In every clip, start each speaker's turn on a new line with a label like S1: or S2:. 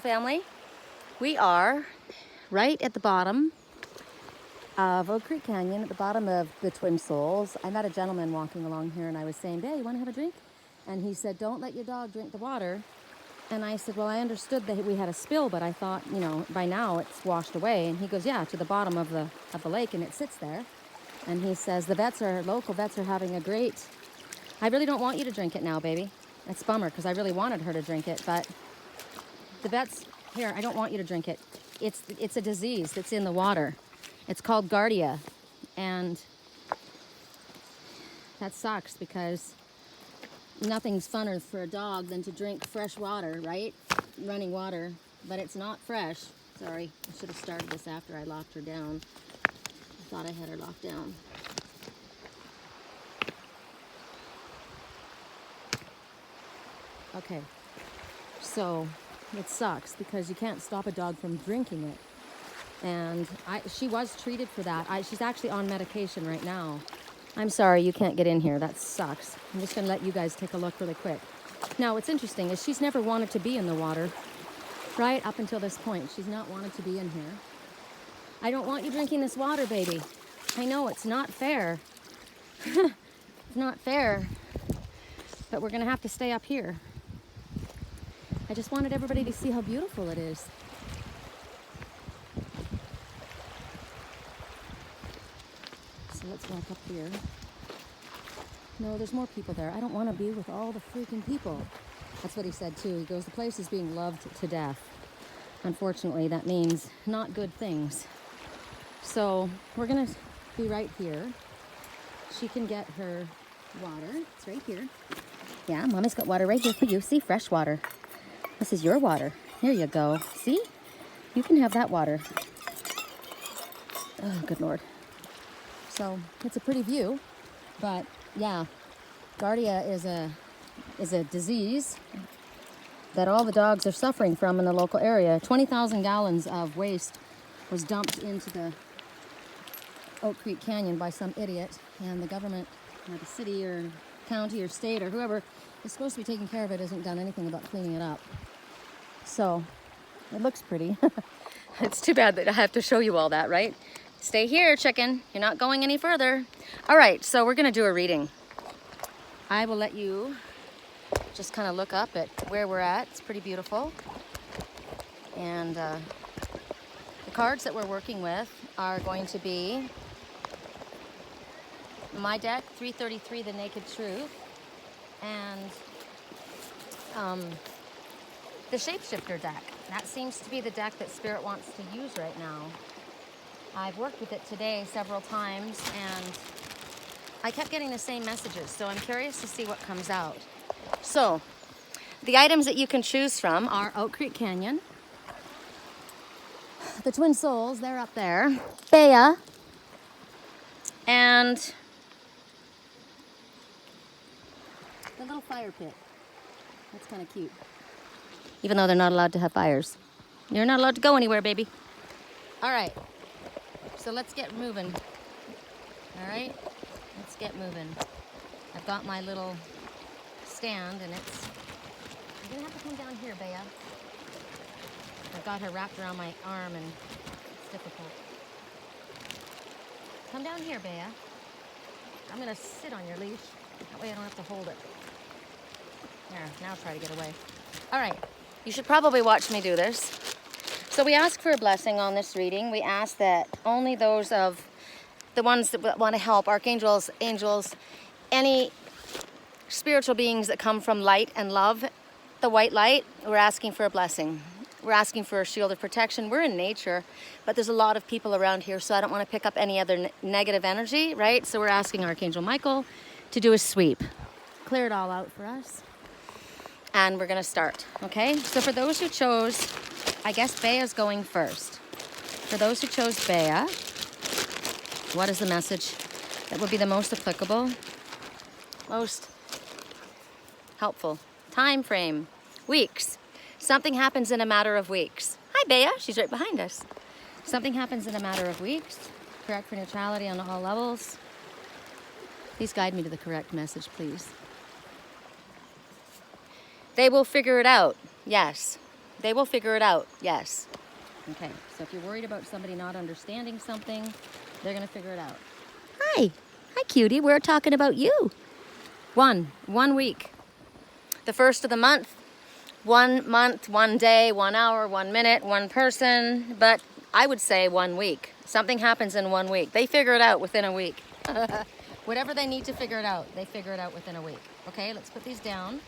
S1: Family, we are right at the bottom of Oak Creek Canyon, at the bottom of the Twin Souls. I met a gentleman walking along here and I was saying, "Hey, you want to have a drink?" And he said, "Don't let your dog drink the water." And I said, "Well, I understood that we had a spill, but I thought, by now it's washed away." And he goes, "Yeah, to the bottom of the lake, and it sits there." And he says, local vets are having a great... I really don't want you to drink it now, baby. It's a bummer because I really wanted her to drink it, but the vets here, I don't want you to drink it. It's a disease that's in the water. It's called Giardia, and that sucks because nothing's funner for a dog than to drink fresh water, right? Running water, but it's not fresh. Sorry, I should have started this after I locked her down. I thought I had her locked down. Okay, so it sucks because you can't stop a dog from drinking it. And she was treated for that. She's actually on medication right now. I'm sorry you can't get in here. That sucks. I'm just going to let you guys take a look really quick. Now, what's interesting is she's never wanted to be in the water, right? Up until this point, she's not wanted to be in here. I don't want you drinking this water, baby. I know it's not fair. It's not fair. But we're going to have to stay up here. I just wanted everybody to see how beautiful it is. So let's walk up here. No, there's more people there. I don't want to be with all the freaking people. That's what he said too. He goes, the place is being loved to death. Unfortunately, that means not good things. So we're going to be right here. She can get her water. It's right here. Yeah, Mommy's got water right here for you. See, fresh water. This is your water. Here you go. See? You can have that water. Oh, good Lord. So it's a pretty view, but yeah, Giardia is a disease that all the dogs are suffering from in the local area. 20,000 gallons of waste was dumped into the Oak Creek Canyon by some idiot, and the government, or the city or county or state or whoever is supposed to be taking care of it hasn't done anything about cleaning it up. So it looks pretty. It's too bad that I have to show you all that, right? Stay here, chicken. You're not going any further. All right, so we're going to do a reading. I will let you just kind of look up at where we're at. It's pretty beautiful. And the cards that we're working with are going to be my deck, 333, The Naked Truth, and the Shapeshifter deck. That seems to be the deck that Spirit wants to use right now. I've worked with it today several times, and I kept getting the same messages, so I'm curious to see what comes out. So, the items that you can choose from are Oak Creek Canyon, the Twin Souls, they're up there, Bea, and the little fire pit. That's kind of cute. Even though they're not allowed to have fires. You're not allowed to go anywhere, baby. All right. So let's get moving. All right? Let's get moving. I've got my little stand, and you're going to have to come down here, Bea. I've got her wrapped around my arm, and it's difficult. Come down here, Bea. I'm going to sit on your leash. That way I don't have to hold it. There, now try to get away. All right. You should probably watch me do this. So we ask for a blessing on this reading. We ask that only those of the ones that want to help, archangels, angels, any spiritual beings that come from light and love, the white light, we're asking for a blessing. We're asking for a shield of protection. We're in nature, but there's a lot of people around here, so I don't want to pick up any other negative energy, right? So we're asking Archangel Michael to do a sweep. Clear it all out for us. And we're going to start, okay? So for those who chose, I guess Bea's going first. For those who chose Bea, what is the message that would be the most applicable, most helpful? Time frame, weeks. Something happens in a matter of weeks. Hi, Bea. She's right behind us. Something happens in a matter of weeks. Correct for neutrality on all levels. Please guide me to the correct message, please. They will figure it out. Yes. They will figure it out, yes. Okay, so if you're worried about somebody not understanding something, they're gonna figure it out. Hi, cutie, we're talking about you. 1 week. The first of the month, 1 month, 1 day, 1 hour, 1 minute, 1 person, but I would say 1 week. Something happens in 1 week. They figure it out within a week. Whatever they need to figure it out, they figure it out within a week. Okay, let's put these down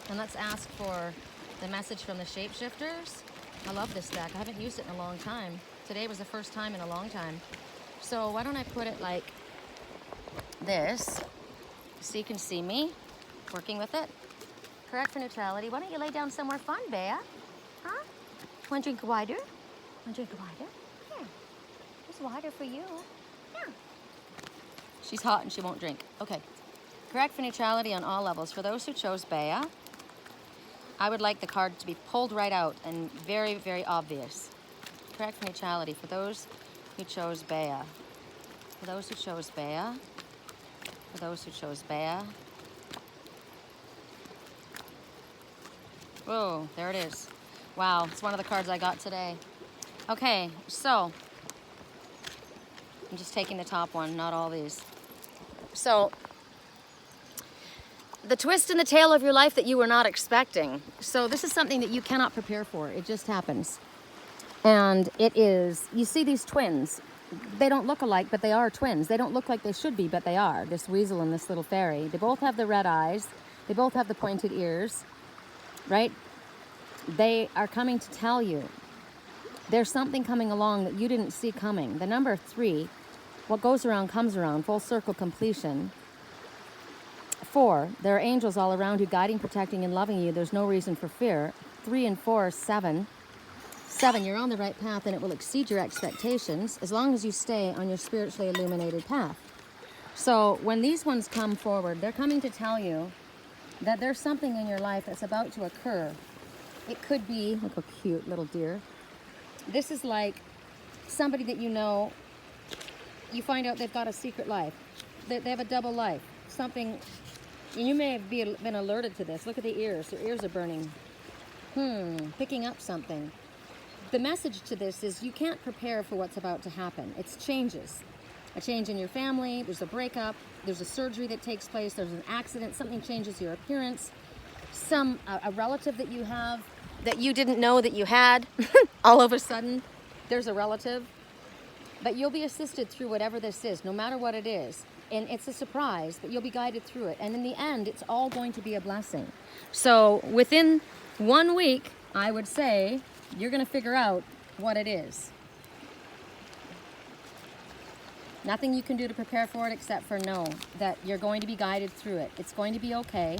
S1: and let's ask for the message from the Shapeshifters. I love this deck. I haven't used it in a long time. Today was the first time in a long time. So why don't I put it like this so you can see me working with it. Correct for neutrality. Why don't you lay down somewhere fun, Bea? Huh? Want to drink water? Want to drink water? Here. There's water for you. Yeah. She's hot and she won't drink. Okay. Correct for neutrality on all levels. For those who chose Bea, I would like the card to be pulled right out and very, very obvious. Correct for neutrality. For those who chose Bea. For those who chose Bea. For those who chose Bea. Whoa, there it is. Wow, it's one of the cards I got today. Okay, so I'm just taking the top one, not all these. So, the twist in the tail of your life that you were not expecting. So this is something that you cannot prepare for. It just happens. And it is, you see these twins. They don't look alike, but they are twins. They don't look like they should be, but they are. This weasel and this little fairy. They both have the red eyes. They both have the pointed ears. Right? They are coming to tell you there's something coming along that you didn't see coming. The number 3, what goes around comes around, full circle completion. 4, there are angels all around you guiding, protecting, and loving you. There's no reason for fear. 3 and 4, 7. 7, you're on the right path and it will exceed your expectations as long as you stay on your spiritually illuminated path. So when these ones come forward, they're coming to tell you that there's something in your life that's about to occur. It could be, look how cute, little deer. This is like somebody that you know, you find out they've got a secret life. They have a double life. Something, and you may have been alerted to this. Look at the ears. Their ears are burning. Picking up something. The message to this is you can't prepare for what's about to happen. It's changes. A change in your family, there's a breakup, there's a surgery that takes place, there's an accident, something changes your appearance, a relative that you have that you didn't know that you had, all of a sudden, there's a relative. But you'll be assisted through whatever this is, no matter what it is. And it's a surprise, but you'll be guided through it. And in the end, it's all going to be a blessing. So within 1 week, I would say, you're going to figure out what it is. Nothing you can do to prepare for it except for know that you're going to be guided through it. It's going to be okay.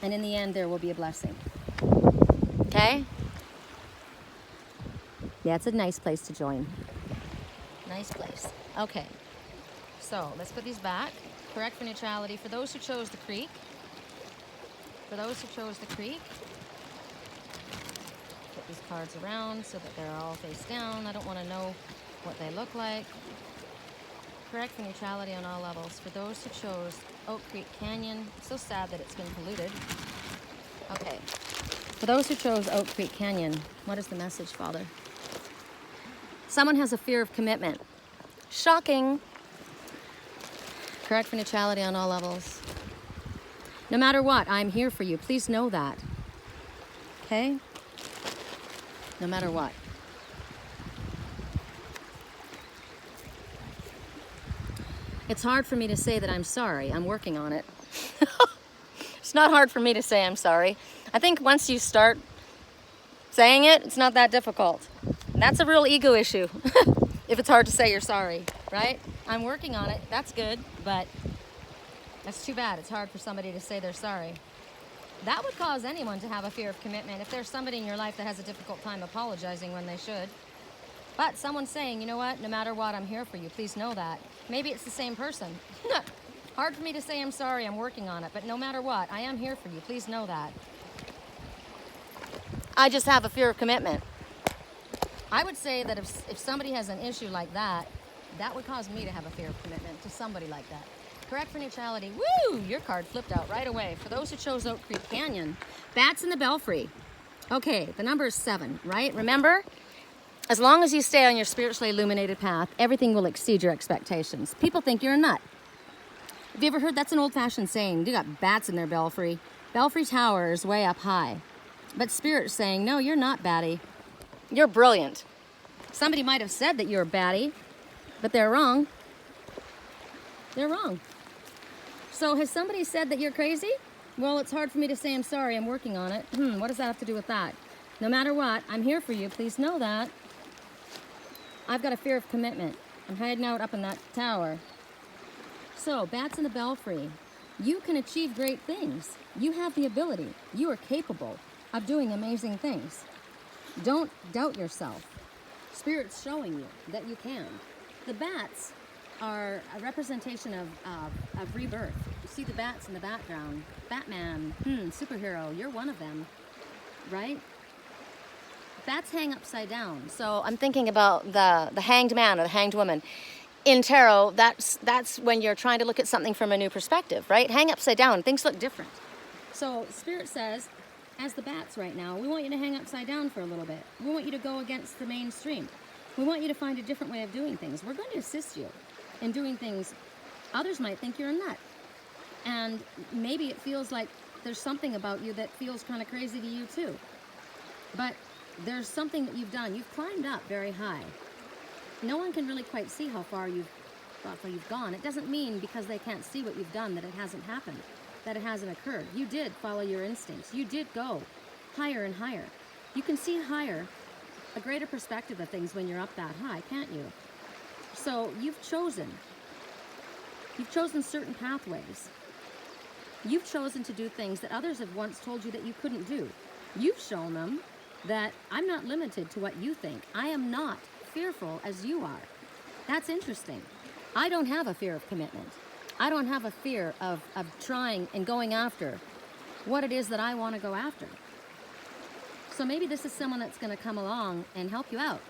S1: And in the end, there will be a blessing. Okay? Yeah, it's a nice place to join. Nice place. Okay. So, let's put these back. Correct for neutrality. For those who chose the creek. For those who chose the creek. Put these cards around so that they're all face down. I don't want to know what they look like. Correct for neutrality on all levels. For those who chose Oak Creek Canyon. It's so sad that it's been polluted. Okay. For those who chose Oak Creek Canyon, what is the message, Father? Someone has a fear of commitment. Shocking. Correct for neutrality on all levels. No matter what, I'm here for you. Please know that. Okay? No matter what. It's hard for me to say that I'm sorry. I'm working on it. It's not hard for me to say I'm sorry. I think once you start saying it, it's not that difficult. That's a real ego issue. If it's hard to say you're sorry, right? I'm working on it. That's good, but that's too bad. It's hard for somebody to say they're sorry. That would cause anyone to have a fear of commitment if there's somebody in your life that has a difficult time apologizing when they should. But someone's saying, you know what, no matter what, I'm here for you. Please know that. Maybe it's the same person. Hard for me to say I'm sorry, I'm working on it. But no matter what, I am here for you. Please know that. I just have a fear of commitment. I would say that if somebody has an issue like that, that would cause me to have a fear of commitment to somebody like that. Correct for neutrality. Woo! Your card flipped out right away. For those who chose Oak Creek Canyon, bats in the Belfry. Okay, the number is 7, right? Remember, as long as you stay on your spiritually illuminated path, everything will exceed your expectations. People think you're a nut. Have you ever heard, that's an old-fashioned saying, you got bats in their belfry. Belfry Tower is way up high. But Spirit's saying, no, you're not batty. You're brilliant. Somebody might have said that you're batty, but they're wrong. They're wrong. So has somebody said that you're crazy? Well, it's hard for me to say I'm sorry, I'm working on it. What does that have to do with that? No matter what, I'm here for you, please know that. I've got a fear of commitment. I'm hiding out up in that tower. So, bats in the belfry. You can achieve great things. You have the ability. You are capable of doing amazing things. Don't doubt yourself. Spirit's showing you that you can. The bats are a representation of rebirth. You see the bats in the background. Batman, superhero, you're one of them, right? Bats hang upside down. So I'm thinking about the hanged man or the hanged woman. In tarot, that's when you're trying to look at something from a new perspective, right? Hang upside down, things look different. So Spirit says, as the bats right now, we want you to hang upside down for a little bit. We want you to go against the mainstream. We want you to find a different way of doing things. We're going to assist you in doing things. Others might think you're a nut. And maybe it feels like there's something about you that feels kind of crazy to you too. But there's something that you've done. You've climbed up very high. No one can really quite see how far you've gone. It doesn't mean because they can't see what you've done that it hasn't happened, that it hasn't occurred. You did follow your instincts. You did go higher and higher. You can see higher, a greater perspective of things when you're up that high, can't you? So you've chosen certain pathways. You've chosen to do things that others have once told you that you couldn't do. You've shown them that I'm not limited to what you think. I am not fearful as you are. That's interesting. I don't have a fear of commitment. I don't have a fear of trying and going after what it is that I want to go after. So maybe this is someone that's going to come along and help you out,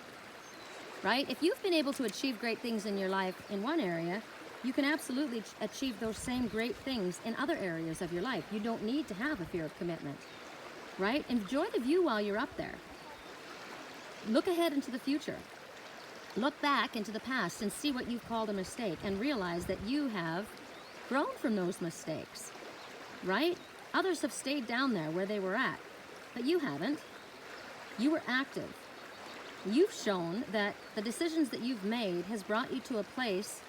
S1: right? If you've been able to achieve great things in your life in one area, you can absolutely achieve those same great things in other areas of your life. You don't need to have a fear of commitment, right? Enjoy the view while you're up there. Look ahead into the future. Look back into the past and see what you've called a mistake and realize that you have grown from those mistakes, right? Others have stayed down there where they were at, but you haven't. You were active. You've shown that the decisions that you've made has brought you to a place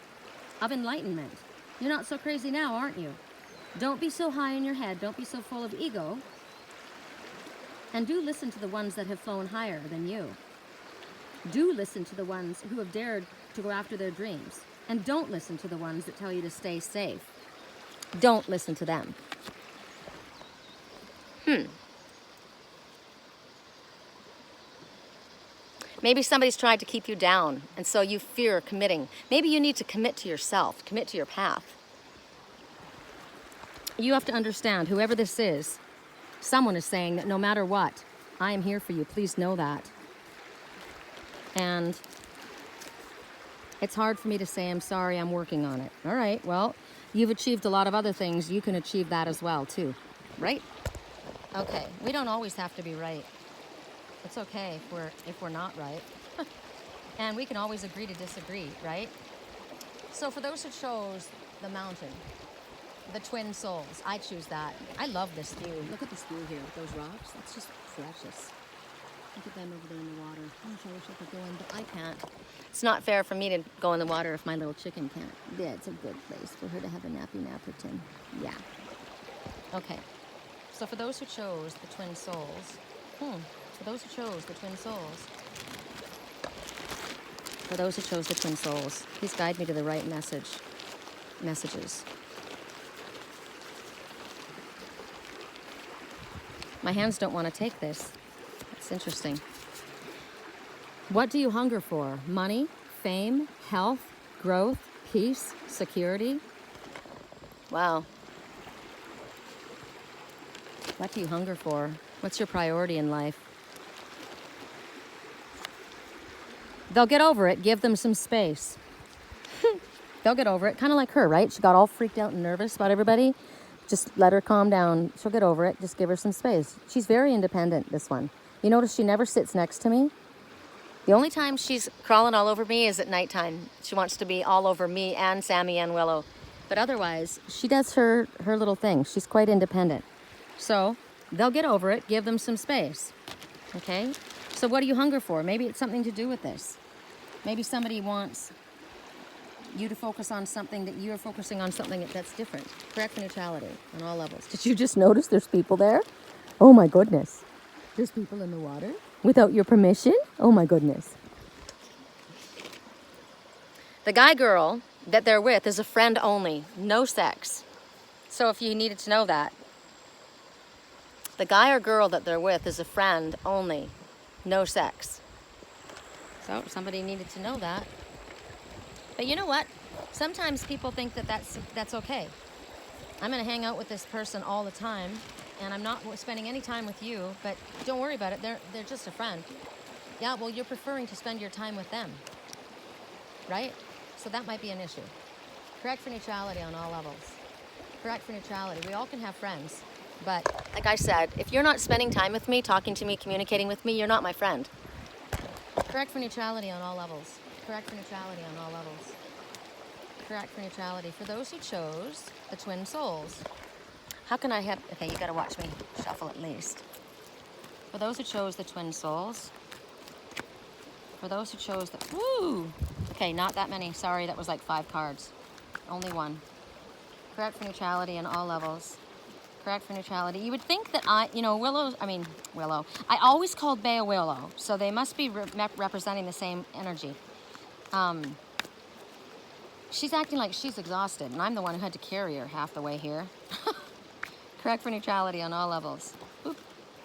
S1: of enlightenment. You're not so crazy now, aren't you? Don't be so high in your head. Don't be so full of ego. And do listen to the ones that have flown higher than you. Do listen to the ones who have dared to go after their dreams. And don't listen to the ones that tell you to stay safe. Don't listen to them. Maybe somebody's tried to keep you down, and so you fear committing. Maybe you need to commit to yourself, commit to your path. You have to understand, whoever this is, someone is saying that no matter what, I am here for you. Please know that. And it's hard for me to say I'm sorry, I'm working on it. All right, well, you've achieved a lot of other things. You can achieve that as well, too. Right? Okay, we don't always have to be right. It's okay if we're not right. And we can always agree to disagree, right? So for those who chose the mountain, the twin souls, I choose that. I love this view. Look at this view here with those rocks. That's just precious. Look at them over there in the water. Gosh, I wish I could go in, but I can't. It's not fair for me to go in the water if my little chicken can't. Yeah, it's a good place for her to have a nappy napperton. Yeah. Okay. So for those who chose the twin souls, for those who chose the twin souls, please guide me to the right messages. My hands don't want to take this. It's interesting. What do you hunger for? Money, fame, health, growth, peace, security? Wow. What do you hunger for? What's your priority in life? They'll get over it. Give them some space. They'll get over it. Kind of like her, right? She got all freaked out and nervous about everybody. Just let her calm down. She'll get over it. Just give her some space. She's very independent, this one. You notice she never sits next to me? The only time she's crawling all over me is at nighttime. She wants to be all over me and Sammy and Willow. But otherwise, she does her little thing. She's quite independent. So they'll get over it. Give them some space. Okay? So what do you hunger for? Maybe it's something to do with this. Maybe somebody wants you to focus on something that you're focusing on something that's different. Correct neutrality on all levels. Did you just notice there's people there? Oh my goodness. There's people in the water without your permission? Oh my goodness. The guy girl that they're with is a friend only, no sex. So if you needed to know that, the guy or girl that they're with is a friend only, no sex. So somebody needed to know that. But you know what? Sometimes people think that that's okay. I'm going to hang out with this person all the time, and I'm not spending any time with you, but don't worry about it. They're just a friend. Yeah, well, you're preferring to spend your time with them, right? So that might be an issue. Correct for neutrality on all levels. Correct for neutrality. We all can have friends, but like I said, if you're not spending time with me, talking to me, communicating with me, you're not my friend. Correct for neutrality on all levels. Correct for neutrality on all levels. Correct for neutrality. For those who chose the twin souls. How can I have... Okay, you got to watch me shuffle at least. For those who chose the twin souls. For those who chose the... Woo! Okay, not that many. Sorry, that was like 5 cards. Only 1. Correct for neutrality on all levels. Correct for neutrality. You would think that Willow. I always called Bea Willow, so they must be representing the same energy. She's acting like she's exhausted, and I'm the one who had to carry her half the way here. Correct for neutrality on all levels. Oop.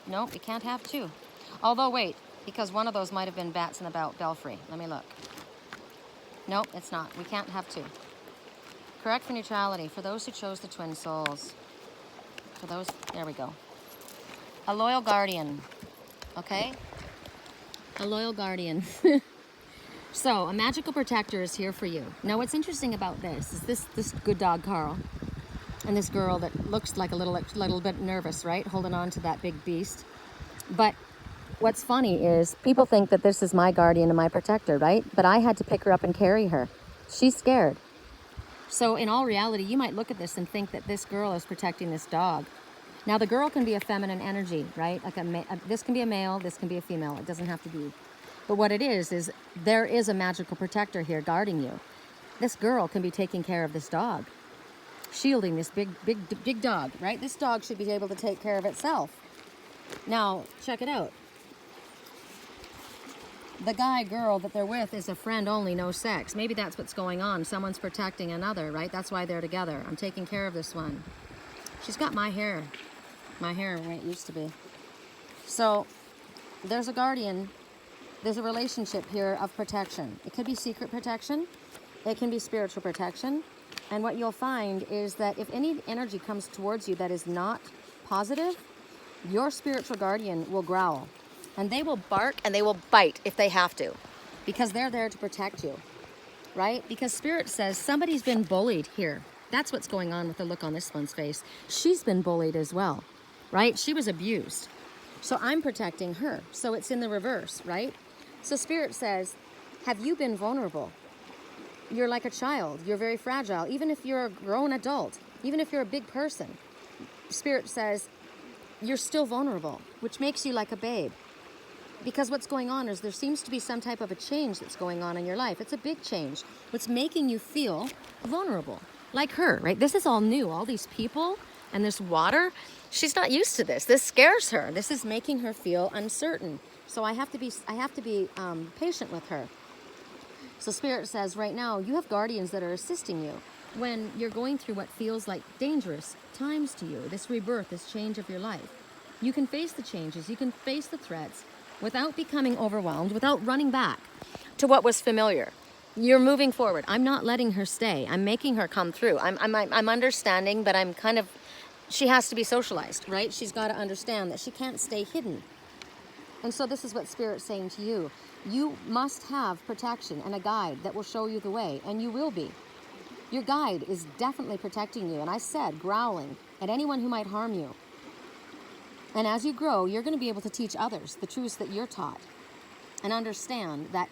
S1: Nope, you can't have 2. Although, wait, because one of those might have been bats in the Belfry. Let me look. Nope, it's not. We can't have 2. Correct for neutrality. For those who chose the twin souls. For those, there we go. A loyal guardian. Okay? A loyal guardian. So, a magical protector is here for you. Now, what's interesting about this is this good dog, Carl, and this girl that looks like a little bit nervous, right? Holding on to that big beast. But what's funny is people think that this is my guardian and my protector, right? But I had to pick her up and carry her. She's scared. So, in all reality, you might look at this and think that this girl is protecting this dog. Now, the girl can be a feminine energy, right? Like this can be a male, this can be a female. It doesn't have to be. But what it is there is a magical protector here guarding you. This girl can be taking care of this dog, shielding this big dog, right? This dog should be able to take care of itself. Now, check it out. The guy, girl that they're with is a friend only, no sex. Maybe that's what's going on. Someone's protecting another, right? That's why they're together. I'm taking care of this one. She's got my hair where it used to be. So, there's a guardian. There's a relationship here of protection. It could be secret protection. It can be spiritual protection. And what you'll find is that if any energy comes towards you that is not positive, your spiritual guardian will growl. And they will bark and they will bite if they have to. Because they're there to protect you. Right? Because Spirit says somebody's been bullied here. That's what's going on with the look on this one's face. She's been bullied as well. Right? She was abused. So I'm protecting her. So it's in the reverse, right? So Spirit says, have you been vulnerable? You're like a child. You're very fragile. Even if you're a grown adult, even if you're a big person, Spirit says, you're still vulnerable, which makes you like a babe. Because what's going on is there seems to be some type of a change that's going on in your life. It's a big change. What's making you feel vulnerable. Like her, right? This is all new. All these people and this water. She's not used to this. This scares her. This is making her feel uncertain. So I have to be patient with her. So Spirit says right now, you have guardians that are assisting you when you're going through what feels like dangerous times to you, this rebirth, this change of your life. You can face the changes, you can face the threats without becoming overwhelmed, without running back to what was familiar. You're moving forward. I'm not letting her stay. I'm making her come through. I'm understanding, but I'm kind of, she has to be socialized, right? She's got to understand that she can't stay hidden. And so this is what Spirit's saying to you. You must have protection and a guide that will show you the way, and you will be. Your guide is definitely protecting you. And I said, growling at anyone who might harm you. And as you grow, you're going to be able to teach others the truths that you're taught. And understand that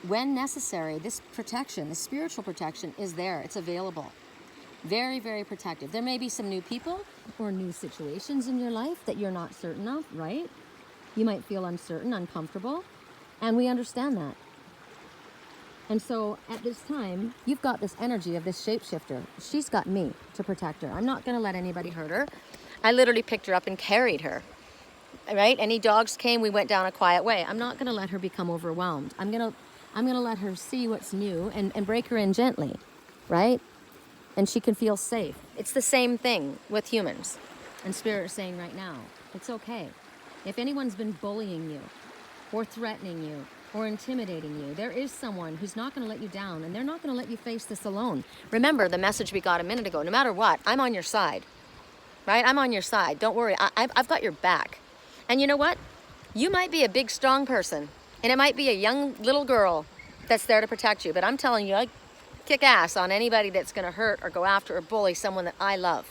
S1: when necessary, this protection, the spiritual protection, is there. It's available. Very, very protective. There may be some new people or new situations in your life that you're not certain of, right? You might feel uncertain, uncomfortable, and we understand that. And so at this time, you've got this energy of this shapeshifter. She's got me to protect her. I'm not going to let anybody hurt her. I literally picked her up and carried her, right? Any dogs came, we went down a quiet way. I'm not going to let her become overwhelmed. I'm going to let her see what's new and break her in gently, right? And she can feel safe. It's the same thing with humans. And Spirit is saying right now, it's okay. If anyone's been bullying you or threatening you or intimidating you, there is someone who's not going to let you down, and they're not going to let you face this alone. Remember the message we got a minute ago. No matter what, I'm on your side, right? I'm on your side. Don't worry. I've got your back. And you know what? You might be a big, strong person, and it might be a young little girl that's there to protect you. But I'm telling you, I kick ass on anybody that's going to hurt or go after or bully someone that I love.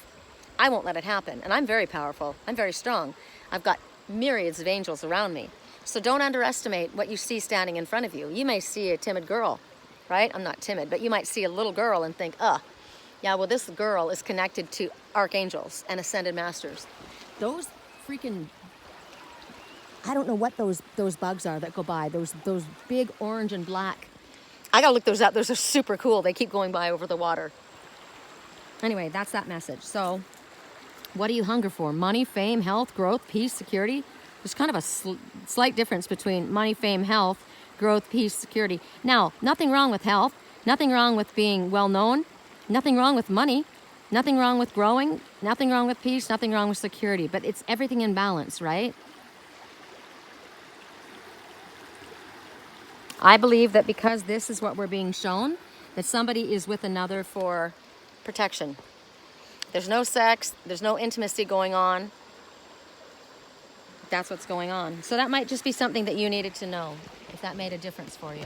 S1: I won't let it happen. And I'm very powerful. I'm very strong. I've got myriads of angels around me. So don't underestimate what you see standing in front of you. You may see a timid girl, right? I'm not timid, but you might see a little girl and think, yeah, well, this girl is connected to archangels and ascended masters. Those freaking, I don't know what those bugs are that go by, those big orange and black. I gotta look those up. Those are super cool. They keep going by over the water. Anyway, that's that message. So what do you hunger for? Money, fame, health, growth, peace, security? There's kind of a slight difference between money, fame, health, growth, peace, security. Now, nothing wrong with health, nothing wrong with being well-known, nothing wrong with money, nothing wrong with growing, nothing wrong with peace, nothing wrong with security, but it's everything in balance, right? I believe that because this is what we're being shown, that somebody is with another for protection. There's no sex, there's no intimacy going on. That's what's going on. So that might just be something that you needed to know, if that made a difference for you.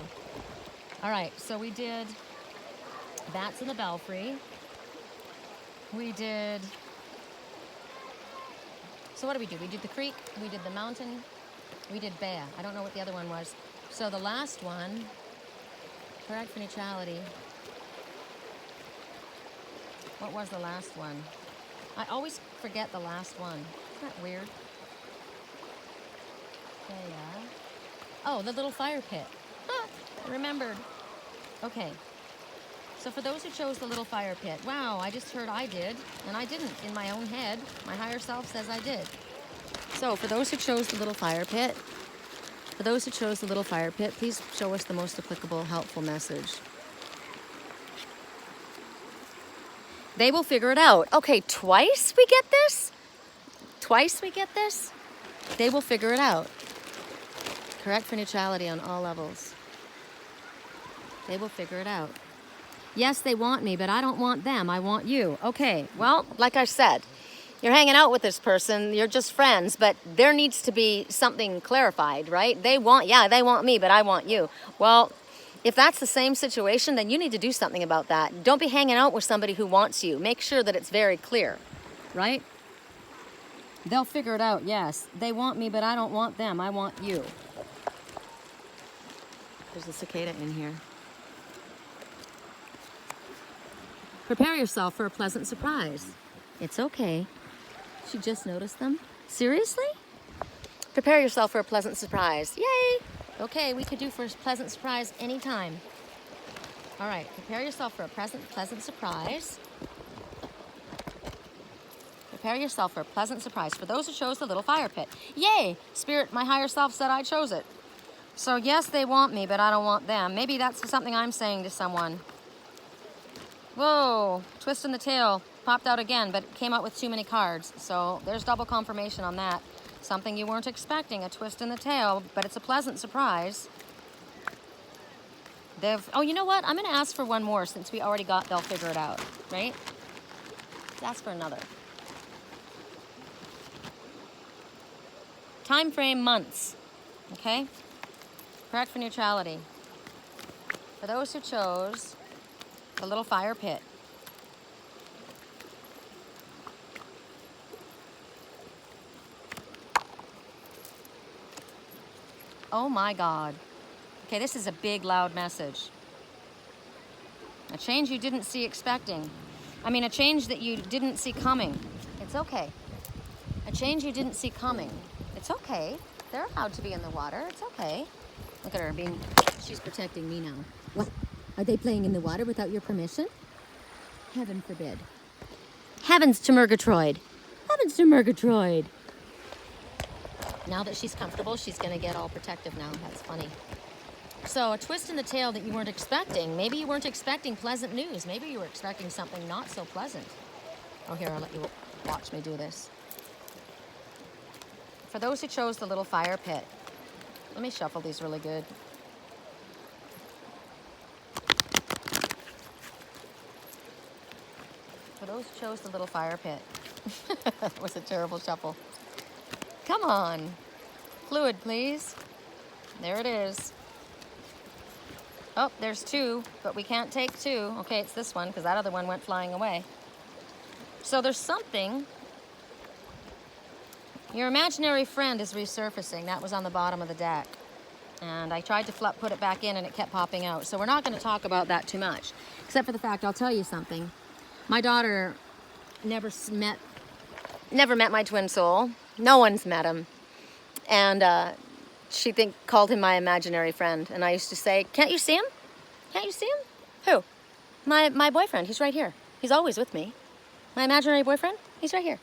S1: All right, so we did Bats in the Belfry. We did, so what did we do? We did the creek, we did the mountain, we did Bea. I don't know what the other one was. So the last one, correct for neutrality. What was the last one? I always forget the last one. Isn't that weird? Yeah. Oh, the little fire pit. I remembered. Okay. So for those who chose the little fire pit, wow, I just heard I did, and I didn't in my own head. My higher self says I did. So for those who chose the little fire pit, please show us the most applicable, helpful message. They will figure it out. Okay, twice we get this? They will figure it out. Correct for neutrality on all levels. They will figure it out. Yes, they want me, but I don't want them. I want you. Okay, well, like I said, you're hanging out with this person. You're just friends, but there needs to be something clarified, right? They want me, but I want you. Well, if that's the same situation, then you need to do something about that. Don't be hanging out with somebody who wants you. Make sure that it's very clear, right? They'll figure it out, yes. They want me, but I don't want them. I want you. There's a cicada in here. Prepare yourself for a pleasant surprise. It's okay. She just noticed them. Seriously? Prepare yourself for a pleasant surprise. Yay! Okay, we could do for a pleasant surprise anytime. All right, prepare yourself for a pleasant surprise. Prepare yourself for a pleasant surprise. For those who chose the little fire pit. Yay! Spirit, my higher self said I chose it. So yes, they want me, but I don't want them. Maybe that's something I'm saying to someone. Whoa, twist in the tail. Popped out again, but came out with too many cards. So there's double confirmation on that. Something you weren't expecting, a twist in the tail, but it's a pleasant surprise. Oh, you know what? I'm going to ask for one more since we already got they'll figure it out, right? Let's ask for another. Time frame, months, okay? Correct for neutrality. For those who chose The little fire pit. Oh my God. Okay, this is a big, loud message. A change you didn't see expecting. I mean, a change that you didn't see coming. It's okay. A change you didn't see coming. It's okay. They're allowed to be in the water. It's okay. Look at her being, she's protecting me now. What? Are they playing in the water without your permission? Heaven forbid. Heavens to Murgatroyd. Heavens to Murgatroyd. Now that she's comfortable, she's going to get all protective now. That's funny. So a twist in the tale that you weren't expecting. Maybe you weren't expecting pleasant news. Maybe you were expecting something not so pleasant. Oh, here, I'll let you watch me do this. For those who chose the little fire pit, let me shuffle these really good. For those who chose the little fire pit, that was a terrible shuffle. Come on. Fluid, please. There it is. Oh, there's two, but we can't take two. Okay, it's this one, because that other one went flying away. So there's something. Your imaginary friend is resurfacing. That was on the bottom of the deck. And I tried to put it back in, and it kept popping out. So we're not going to talk about that too much, except for the fact, I'll tell you something. My daughter never met my twin soul. No one's met him. And she called him my imaginary friend. And I used to say, can't you see him? Can't you see him? Who? My boyfriend. He's right here. He's always with me. My imaginary boyfriend? He's right here.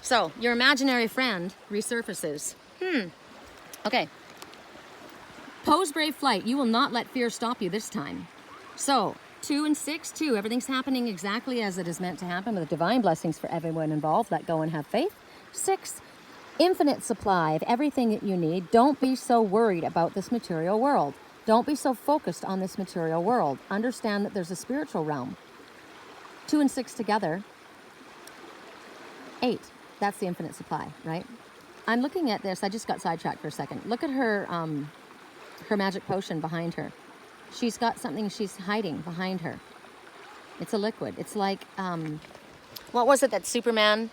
S1: So, your imaginary friend resurfaces. Okay. Poes Brave flight. You will not let fear stop you this time. So, 2 and 6, 2. Everything's happening exactly as it is meant to happen, with divine blessings for everyone involved. Let go and have faith. 6. Infinite supply of everything that you need. Don't be so worried about this material world. Don't be so focused on this material world. Understand that there's a spiritual realm. 2 and 6 together. 8. That's the infinite supply, right? I'm looking at this. I just got sidetracked for a second. Look at her, her magic potion behind her. She's got something she's hiding behind her. It's a liquid. It's like, what was it that Superman...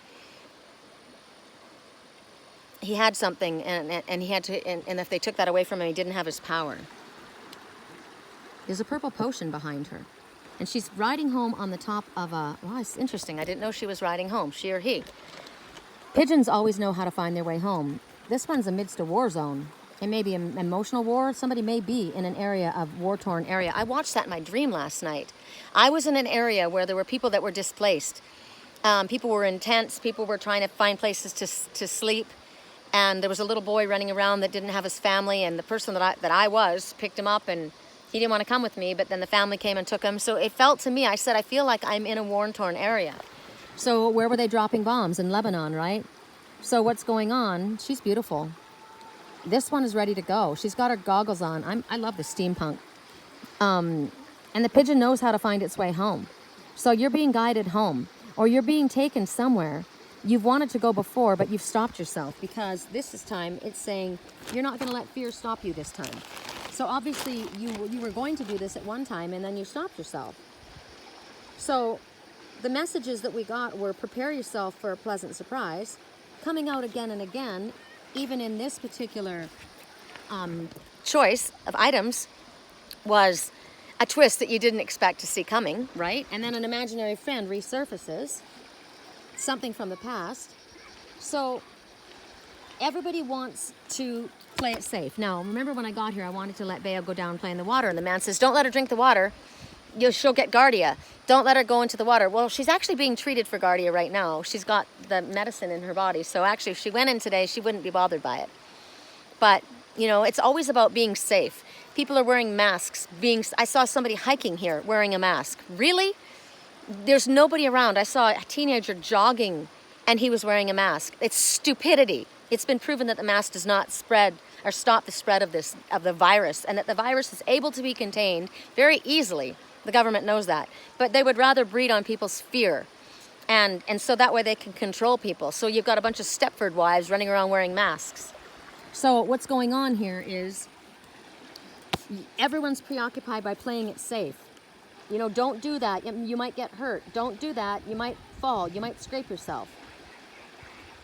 S1: He had something, and he had to, and if they took that away from him, he didn't have his power. There's a purple potion behind her, and she's riding home on the top of a. Well, it's interesting. I didn't know she was riding home. She or he. Pigeons always know how to find their way home. This one's amidst a war zone. It may be an emotional war. Somebody may be in an area of war-torn area. I watched that in my dream last night. I was in an area where there were people that were displaced. People were in tents. People were trying to find places to sleep. And there was a little boy running around that didn't have his family, and the person that I was picked him up, and he didn't want to come with me, but then the family came and took him. So it felt to me, I said, I feel like I'm in a war-torn area. So where were they dropping bombs? In Lebanon, right? So what's going on? She's beautiful. This one is ready to go. She's got her goggles on. I love the steampunk. And the pigeon knows how to find its way home. So you're being guided home, or you're being taken somewhere. You've wanted to go before, but you've stopped yourself, because this time it's saying you're not going to let fear stop you this time. So obviously you were going to do this at one time, and then you stopped yourself. So the messages that we got were prepare yourself for a pleasant surprise, coming out again and again, even in this particular choice of items was a twist that you didn't expect to see coming, right? And then an imaginary friend resurfaces. Something from the past. So everybody wants to play it safe. Now, remember when I got here, I wanted to let Bea go down and play in the water, and the man says, don't let her drink the water. She'll get Gardia. Don't let her go into the water. Well, she's actually being treated for Gardia right now. She's got the medicine in her body. So actually, if she went in today, she wouldn't be bothered by it. But, you know, it's always about being safe. People are wearing masks. I saw somebody hiking here wearing a mask. Really? There's nobody around. I saw a teenager jogging, and he was wearing a mask. It's stupidity. It's been proven that the mask does not spread or stop the spread of the virus, and that the virus is able to be contained very easily. The government knows that. But they would rather breed on people's fear. And so that way they can control people. So you've got a bunch of Stepford wives running around wearing masks. So what's going on here is everyone's preoccupied by playing it safe. You know, don't do that. You might get hurt. Don't do that. You might fall. You might scrape yourself.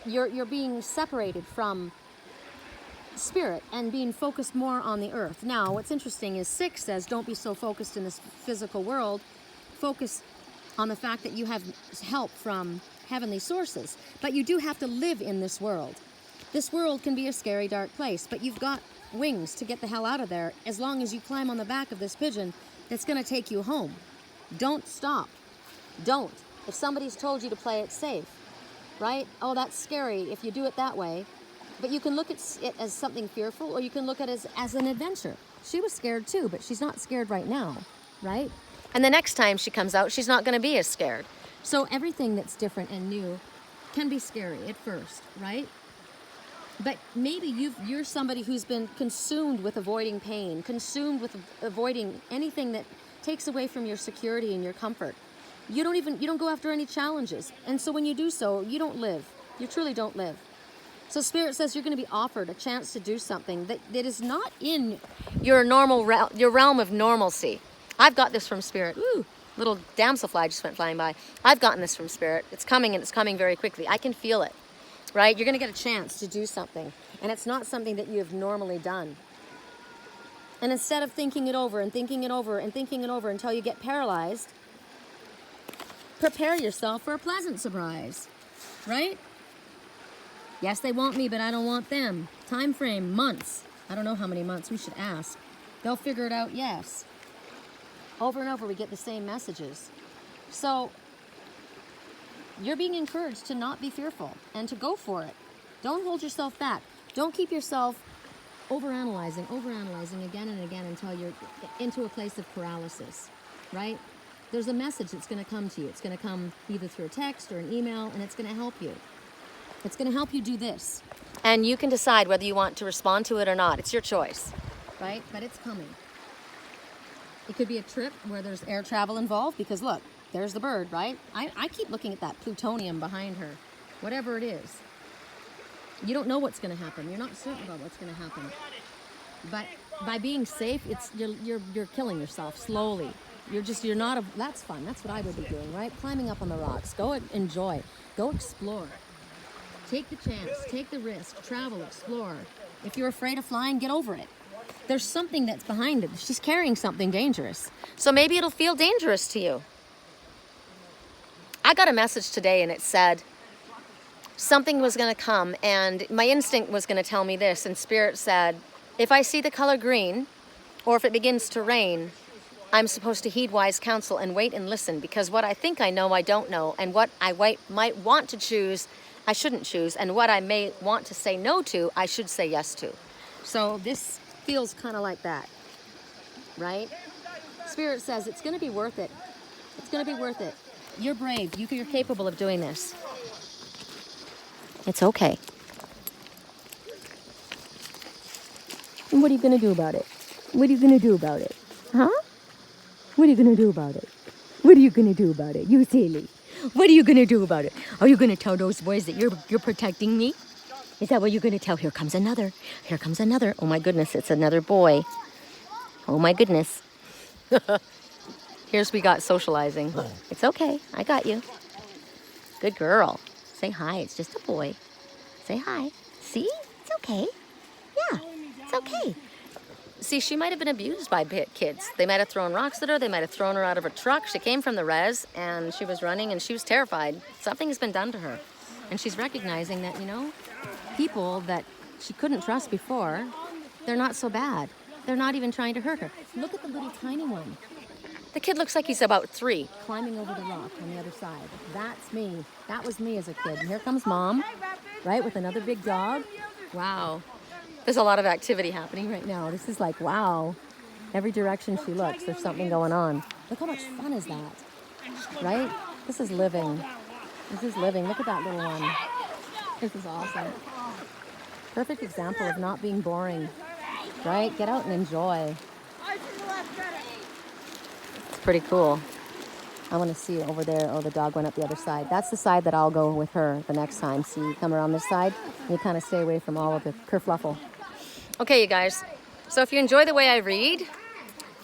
S1: You're being separated from spirit and being focused more on the earth. Now, what's interesting is 6 says, don't be so focused in this physical world. Focus on the fact that you have help from heavenly sources. But you do have to live in this world. This world can be a scary, dark place, but you've got wings to get the hell out of there as long as you climb on the back of this pigeon that's going to take you home. Don't stop. Don't. If somebody's told you to play it safe, right? Oh, that's scary if you do it that way. But you can look at it as something fearful, or you can look at it as an adventure. She was scared too, but she's not scared right now, right? And the next time she comes out, she's not going to be as scared. So everything that's different and new can be scary at first, right? But maybe you're somebody who's been consumed with avoiding pain, consumed with avoiding anything that takes away from your security and your comfort. You don't go after any challenges. And so when you do so, you don't live. You truly don't live. So Spirit says you're going to be offered a chance to do something that is not in your realm of normalcy. I've got this from Spirit. Ooh, little damselfly just went flying by. I've gotten this from Spirit. It's coming, and it's coming very quickly. I can feel it. Right? You're going to get a chance to do something. And it's not something that you have normally done. And instead of thinking it over and thinking it over and thinking it over until you get paralyzed, prepare yourself for a pleasant surprise. Right? Yes, they want me, but I don't want them. Time frame, months. I don't know how many months. We should ask. They'll figure it out, yes. Over and over we get the same messages. So you're being encouraged to not be fearful and to go for it. Don't hold yourself back. Don't keep yourself overanalyzing again and again until you're into a place of paralysis, right? There's a message that's going to come to you. It's going to come either through a text or an email, and it's going to help you. It's going to help you do this. And you can decide whether you want to respond to it or not. It's your choice, right? But it's coming. It could be a trip where there's air travel involved because, look, there's the bird, right? I keep looking at that plutonium behind her, whatever it is. You don't know what's going to happen. You're not certain about what's going to happen. But by being safe, you're killing yourself slowly. You're not, that's fun. That's what I would be doing, right? Climbing up on the rocks. Go and enjoy. Go explore. Take the chance. Take the risk. Travel, explore. If you're afraid of flying, get over it. There's something that's behind it. She's carrying something dangerous. So maybe it'll feel dangerous to you. I got a message today and it said something was going to come and my instinct was going to tell me this, and Spirit said, if I see the color green or if it begins to rain, I'm supposed to heed wise counsel and wait and listen, because what I think I know, I don't know, and what I might want to choose, I shouldn't choose, and what I may want to say no to, I should say yes to. So this feels kind of like that, right? Spirit says it's going to be worth it. It's going to be worth it. You're brave. You're capable of doing this. It's okay. And what are you going to do about it? What are you going to do about it? Huh? What are you going to do about it? What are you going to do about it? You silly. What are you going to do about it? Are you going to tell those boys that you're protecting me? Is that what you're going to tell? Here comes another. Here comes another. Oh my goodness, it's another boy. Oh my goodness. Here's we got socializing. It's okay. I got you. Good girl. Say hi. It's just a boy. Say hi. See? It's okay. Yeah, it's okay. See, she might have been abused by kids. They might have thrown rocks at her. They might have thrown her out of a truck. She came from the res, and she was running, and she was terrified. Something has been done to her. And she's recognizing that, people that she couldn't trust before, they're not so bad. They're not even trying to hurt her. Look at the little tiny one. The kid looks like he's about 3. Climbing over the rock on the other side. That's me. That was me as a kid. And here comes Mom, right, with another big dog. Wow. There's a lot of activity happening right now. This is like, wow. Every direction she looks, there's something going on. Look how much fun is that, right? This is living. This is living. Look at that little one. This is awesome. Perfect example of not being boring, right? Get out and enjoy. It's pretty cool. I want to see it over there. Oh, the dog went up the other side. That's the side that I'll go with her the next time. See, you come around this side, and you kind of stay away from all of the kerfluffle. Okay, you guys. So if you enjoy the way I read,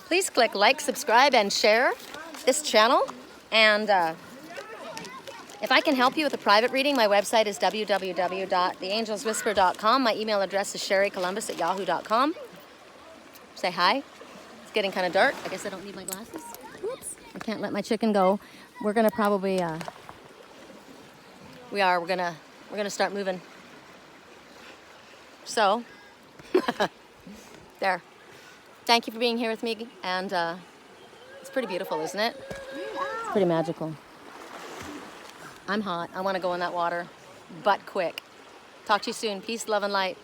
S1: please click like, subscribe, and share. this channel. And if I can help you with a private reading, my website is www.theangelswhisper.com. My email address is sherrycolumbus@yahoo.com. Say hi. It's getting kind of dark. I guess I don't need my glasses. Whoops. I can't let my chicken go. We're gonna probably we're gonna start moving. So there. Thank you for being here with me, and it's pretty beautiful, isn't it? It's pretty magical. I'm hot. I want to go in that water, but quick. Talk to you soon. Peace, love, and light.